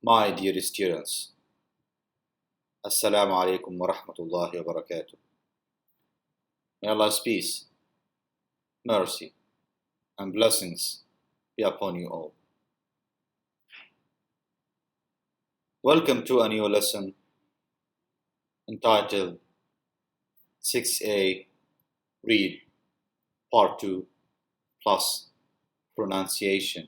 My dear students, Assalamu alaikum wa rahmatullahi wa barakatuh. May Allah's peace, mercy, and blessings be upon you all. Welcome to a new lesson entitled 6A Read Part 2 plus Pronunciation.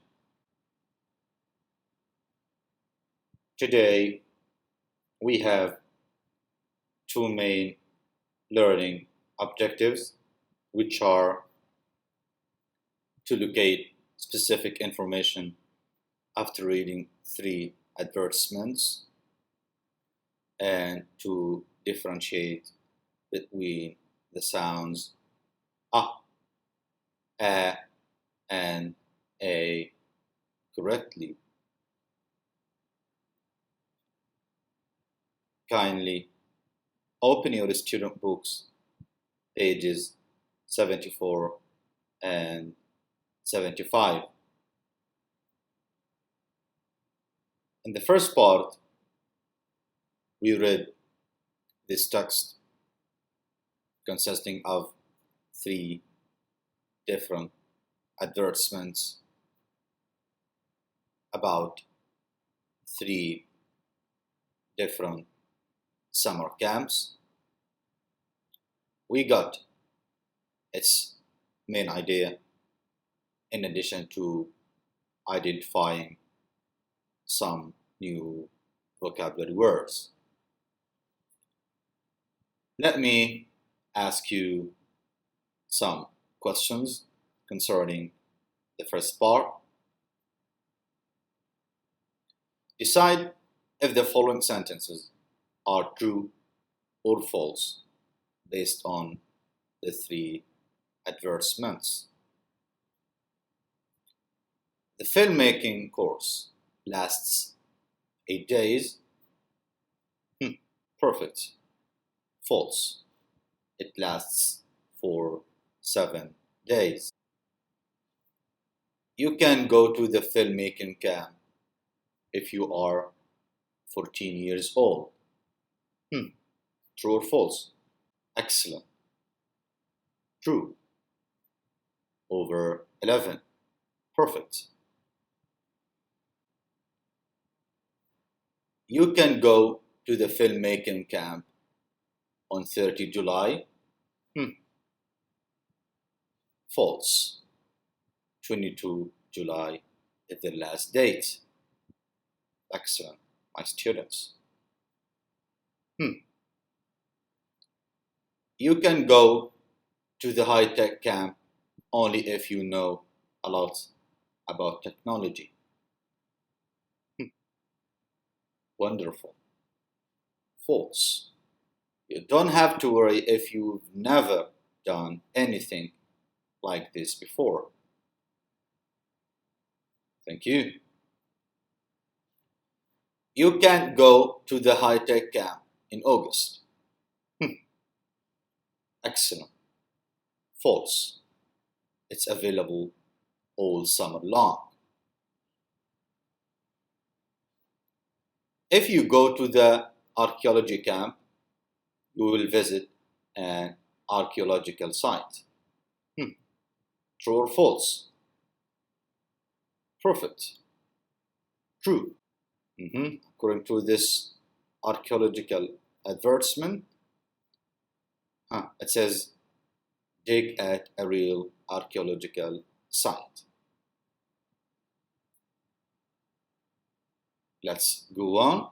Today we have two main learning objectives, which are to locate specific information after reading 3 advertisements and to differentiate between the sounds a, and a correctly. Kindly open your student books, pages 74 and 75. In the first part, we read this text consisting of 3 different advertisements about 3 different summer camps. We got its main idea in addition to identifying some new vocabulary words. Let me ask you some questions concerning the first part. Decide if the following sentences are true or false based on the 3 advertisements. The filmmaking course lasts 8 days. Perfect. False. It lasts for 7 days. You can go to the filmmaking camp if you are 14 years old. True or false? Excellent. True. Over 11. Perfect. You can go to the filmmaking camp on 30 July. False. 22 July is the last date. Excellent, my students. You can go to the high-tech camp only if you know a lot about technology. Wonderful. False. You don't have to worry if you've never done anything like this before. Thank you. You can't go to the high-tech camp in August. Excellent. False. It's available all summer long. If you go to the archaeology camp, you will visit an archaeological site. True or false? Perfect. True. According to this archaeological advertisement, it says, dig at a real archaeological site. Let's go on.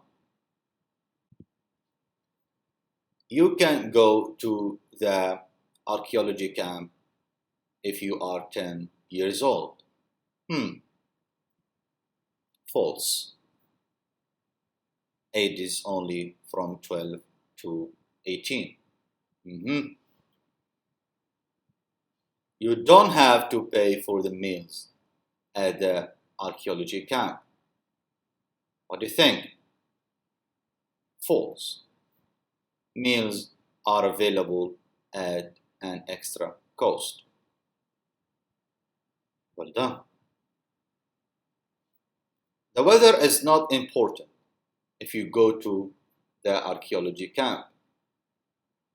You can go to the archaeology camp if you are 10 years old. False. Age is only from 12 to 18. You don't have to pay for the meals at the archaeology camp. What do you think? False. Meals are available at an extra cost. Well done. The weather is not important if you go to the archaeology camp?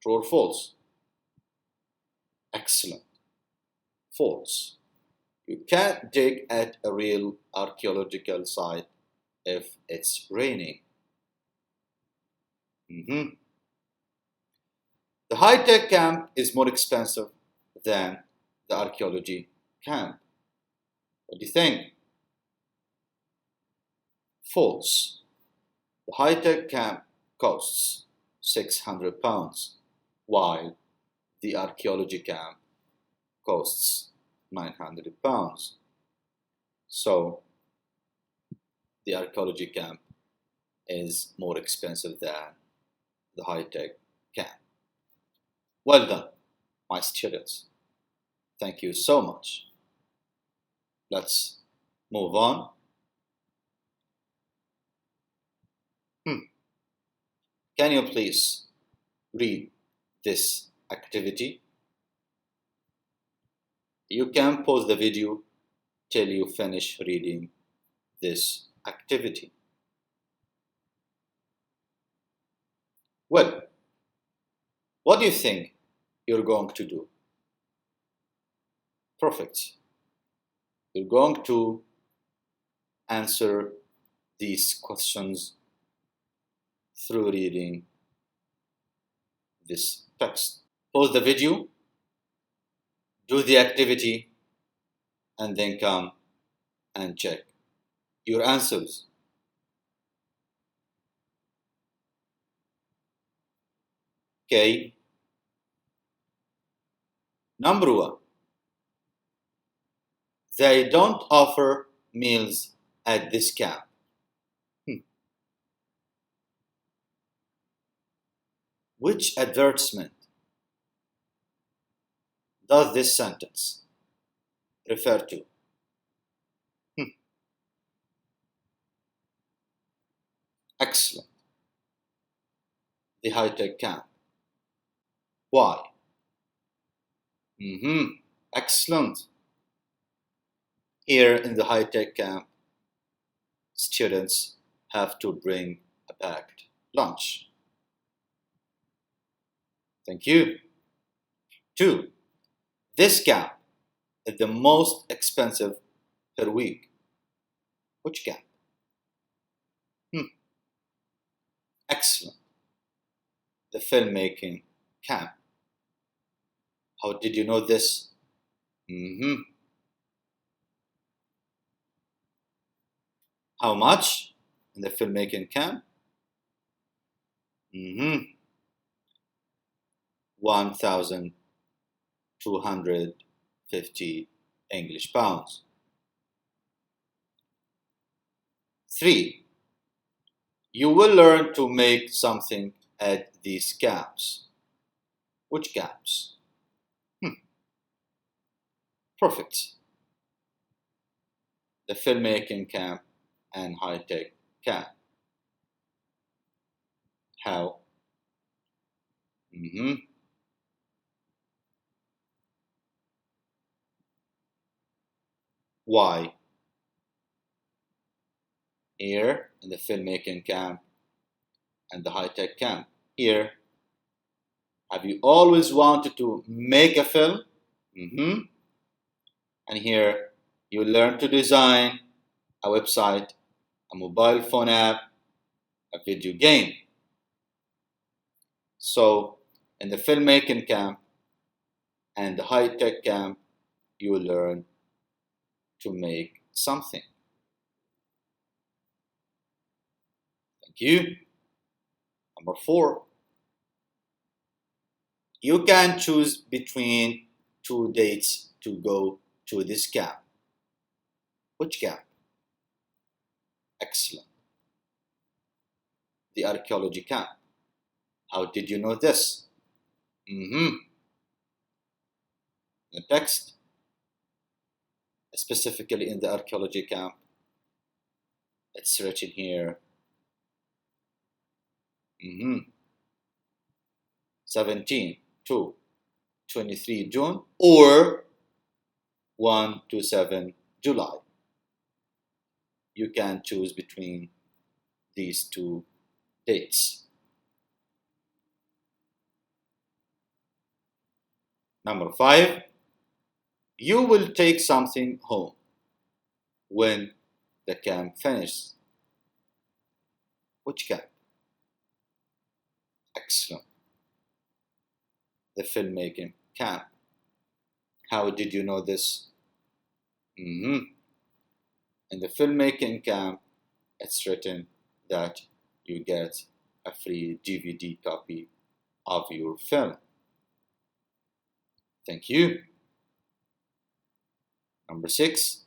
True or false? Excellent. False. You can't dig at a real archaeological site if it's raining. The high-tech camp is more expensive than the archaeology camp. What do you think? False. The high-tech camp costs £600, while the archaeology camp costs £900. So the archaeology camp is more expensive than the high-tech camp. Well done, my students. Thank you so much. Let's move on. Can you please read this activity? You can pause the video till you finish reading this activity. Well, what do you think you're going to do? Perfect. You're going to answer these questions through reading this text. Pause the video, do the activity, and then come and check your answers. Okay. Number 1. They don't offer meals at this camp. Which advertisement does this sentence refer to? Excellent. The high-tech camp. Why? Excellent. Here in the high-tech camp, students have to bring a packed lunch. Thank you. 2. This camp is the most expensive per week. Which camp? Excellent. The filmmaking camp. How did you know this? How much in the filmmaking camp? 1,250 English pounds. 3. You will learn to make something at these camps. Which camps? Perfect. The filmmaking camp and high-tech camp. How? Why? Here in the filmmaking camp and the high-tech camp. Here, have you always wanted to make a film? And here, you learn to design a website, a mobile phone app, a video game. So, in the filmmaking camp and the high-tech camp, you learn to make something. Thank you. Number 4. You can choose between 2 dates to go to this camp. Which camp? Excellent. The archaeology camp. How did you know this? The text, specifically in the archaeology camp, it's written here. 17 to 23 June or 1 to 7 July. You can choose between these 2 dates. Number 5, you will take something home when the camp finishes. Which camp? Excellent. The filmmaking camp. How did you know this? In the filmmaking camp, it's written that you get a free DVD copy of your film. Thank you. Number 6,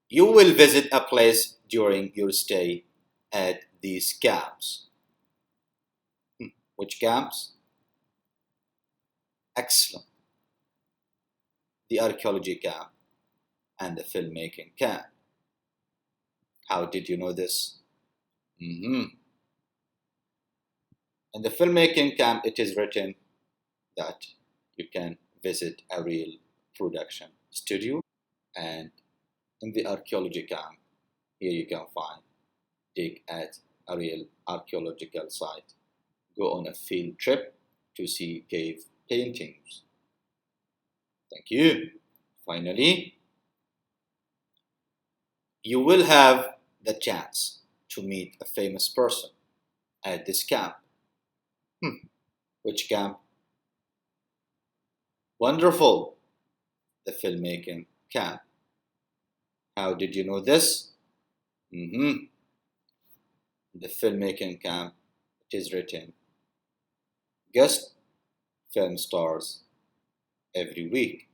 you will visit a place during your stay at these camps. Which camps? Excellent. The archaeology camp and the filmmaking camp. How did you know this? In the filmmaking camp, it is written that you can visit a real production studio, and in the archaeology camp, here you can dig at a real archaeological site, go on a field trip to see cave paintings. Thank you. Finally, you will have the chance to meet a famous person at this camp. Which camp? Wonderful. The filmmaking camp. How did you know this? The filmmaking camp, it is written, guest film stars every week.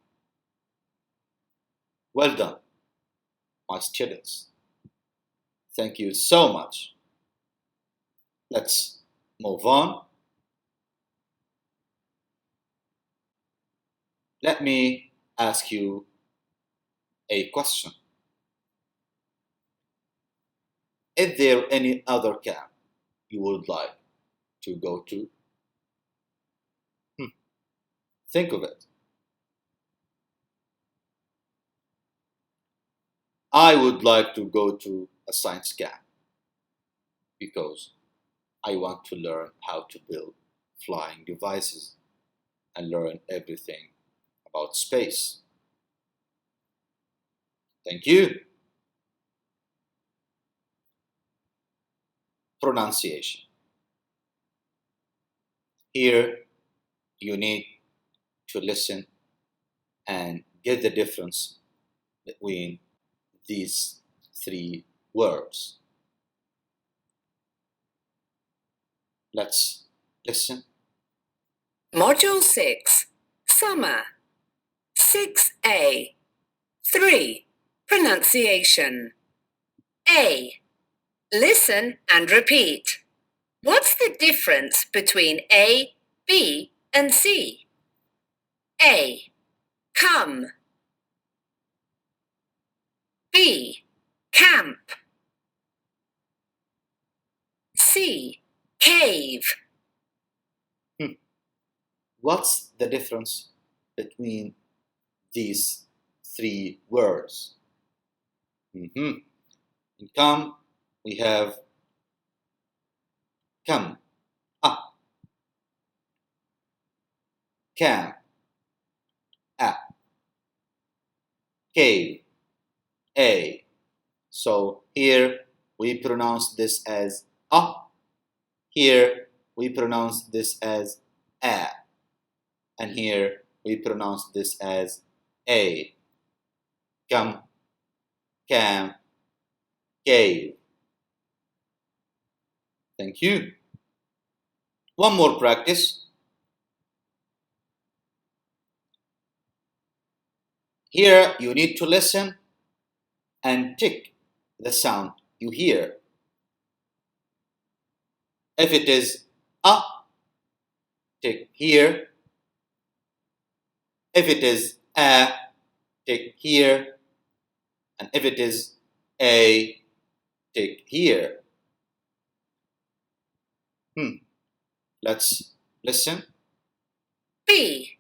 Well done, my students. Thank you so much. Let's move on. Let me ask you a question. Is there any other camp you would like to go to? Think of it. I would like to go to a science camp because I want to learn how to build flying devices and learn everything about space. Thank you. Pronunciation. Here, you need to listen and get the difference between these 3 words. Let's listen. Module 6, Summer. 6A. 3. Pronunciation. A. Listen and repeat. What's the difference between A, B, and C? A. Come. B. Camp. C. Cave. What's the difference between these 3 words? In come, we have come, camp, cave, a. So here we pronounce this as a. Here we pronounce this as a. And here we pronounce this as a. Come, camp, cave. Thank you. One more practice. Here you need to listen and tick the sound you hear. If it is a, tick here. If it is a, tick here. And if it is a, tick here. Let's listen. B.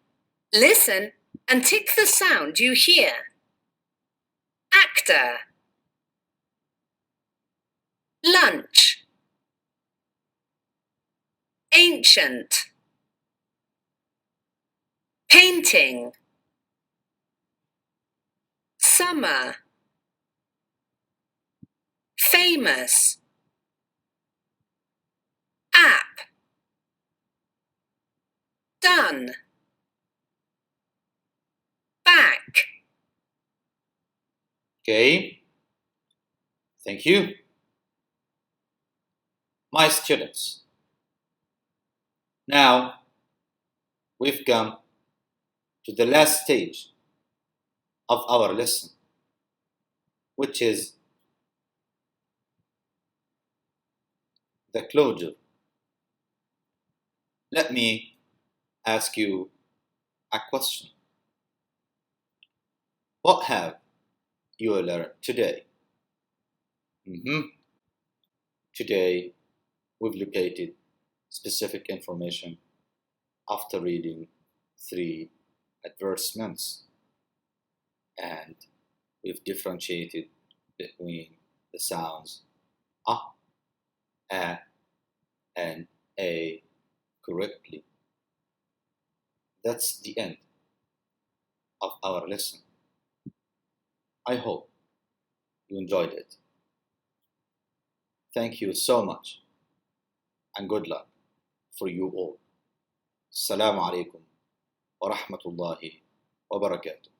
Listen and tick the sound you hear. Actor. Lunch. ancient, painting, summer, famous, app, done, back. Okay, thank you. My students, now we've come to the last stage of our lesson, which is the closure. Let me ask you a question. What have you learned today? Today, we've located specific information after reading 3 advertisements, and we've differentiated between the sounds a, and a correctly. That's the end of our lesson. I hope you enjoyed it. Thank you so much, and good luck for you all. Assalamu alaikum wa rahmatullahi wa barakatuh.